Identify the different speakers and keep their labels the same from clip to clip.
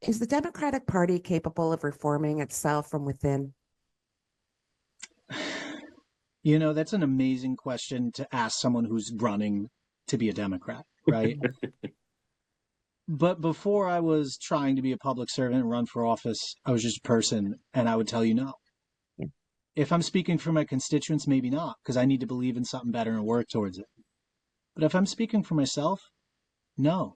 Speaker 1: Is the Democratic Party capable of reforming itself from within?
Speaker 2: That's an amazing question to ask someone who's running to be a Democrat, right? But before I was trying to be a public servant and run for office, I was just a person, and I would tell you no.
Speaker 1: Yeah.
Speaker 2: If I'm speaking for my constituents, maybe not, because I need to believe in something better and work towards it. But if I'm speaking for myself, no.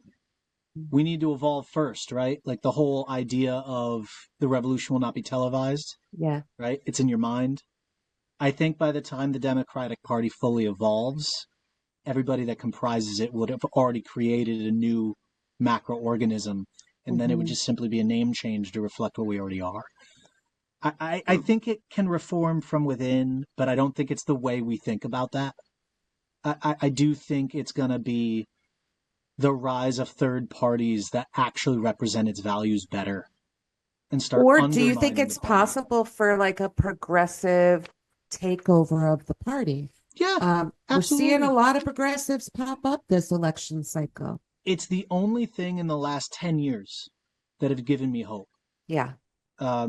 Speaker 2: We need to evolve first, right? Like the whole idea of the revolution will not be televised,
Speaker 1: Yeah.
Speaker 2: right? It's in your mind. I think by the time the Democratic Party fully evolves, everybody that comprises it would have already created a new macroorganism, and then it would
Speaker 1: Hmm.
Speaker 2: just simply be a name change to reflect what we already are. I think it can reform from within, but I don't think it's the way we think about that. I do think it's going to be the rise of third parties that actually represent its values better and start
Speaker 1: Or do you think
Speaker 2: undermining the
Speaker 1: it's
Speaker 2: party.
Speaker 1: possible for like a progressive takeover of the party?
Speaker 2: Yeah,
Speaker 1: We're seeing a
Speaker 2: absolutely.
Speaker 1: lot of progressives pop up this election cycle.
Speaker 2: It's the only thing in the last 10 years that have given me hope.
Speaker 1: Yeah.
Speaker 2: A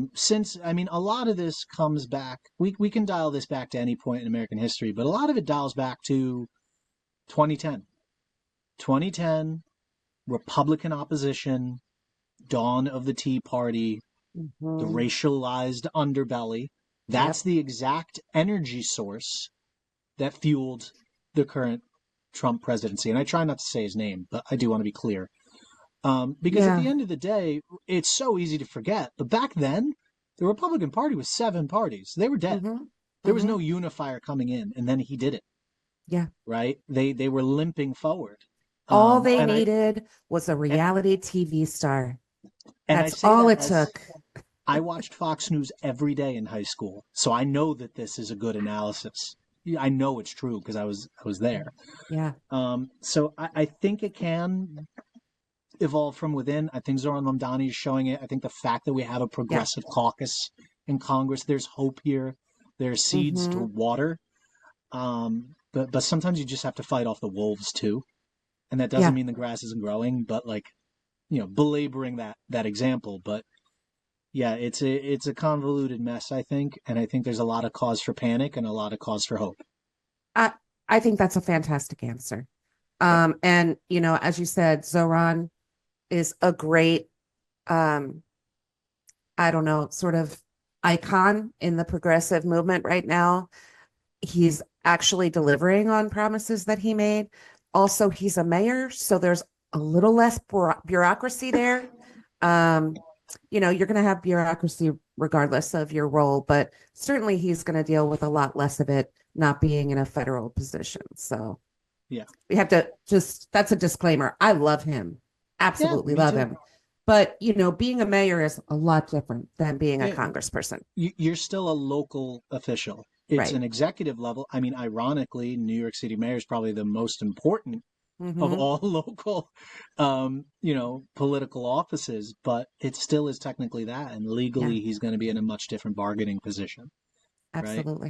Speaker 2: lot of this comes back, we can dial this back to any point in American history, but a lot of it dials back to 2010. 2010, Republican opposition, dawn of the Tea Party, the
Speaker 1: Hmm.
Speaker 2: racialized underbelly. That's
Speaker 1: Yep.
Speaker 2: the exact energy source that fueled the current Trump presidency. And I try not to say his name, but I do want to be clear. Because at
Speaker 1: Yeah.
Speaker 2: the end of the day, it's so easy to forget. But back then, the Republican Party was 7 parties. They were dead.
Speaker 1: Hmm.
Speaker 2: There was
Speaker 1: Hmm.
Speaker 2: no unifier coming in, and then he did it.
Speaker 1: Yeah.
Speaker 2: Right? They were limping forward.
Speaker 1: All
Speaker 2: Um,
Speaker 1: they
Speaker 2: and I
Speaker 1: needed was a
Speaker 2: and,
Speaker 1: reality TV star.
Speaker 2: and I
Speaker 1: That's
Speaker 2: say
Speaker 1: all
Speaker 2: that
Speaker 1: it
Speaker 2: as
Speaker 1: took.
Speaker 2: I watched Fox News every day in high school, so I know that this is a good analysis. I know it's true because I was there.
Speaker 1: Yeah.
Speaker 2: So I think it can evolve from within. I think Zoran Mamdani is showing it. I think the fact that we have a
Speaker 1: Yeah.
Speaker 2: progressive caucus in Congress, there's hope here. There's seeds to
Speaker 1: Hmm.
Speaker 2: water. But sometimes you just have to fight off the wolves too, and that doesn't
Speaker 1: Yeah.
Speaker 2: mean the grass isn't growing. But belaboring that example. But yeah, it's a convoluted mess, I think, and I think there's a lot of cause for panic and a lot of cause for hope.
Speaker 1: I I think that's a fantastic answer.
Speaker 2: Yep.
Speaker 1: And as you said, Zoran is a great um, I don't know, sort of icon in the progressive movement right now. He's actually delivering on promises that he made. Also, he's a mayor, so there's a little less bureaucracy there. Um, you're going to have bureaucracy regardless of your role, but certainly he's going to deal with a lot less of it not being in a federal position. So
Speaker 2: Yeah.
Speaker 1: we have to that's a disclaimer. I love him,
Speaker 2: Yeah,
Speaker 1: absolutely
Speaker 2: me
Speaker 1: love
Speaker 2: too.
Speaker 1: him. But, being a mayor is a lot different than being a
Speaker 2: Yeah,
Speaker 1: congressperson.
Speaker 2: you're still a local official. It's
Speaker 1: Right.
Speaker 2: an executive level. I mean, ironically, New York City mayor is probably the most important of
Speaker 1: Hmm.
Speaker 2: all local, political offices, but it still is technically that. And
Speaker 1: Yeah,
Speaker 2: legally, he's going to be in a much different bargaining position, right?
Speaker 1: absolutely.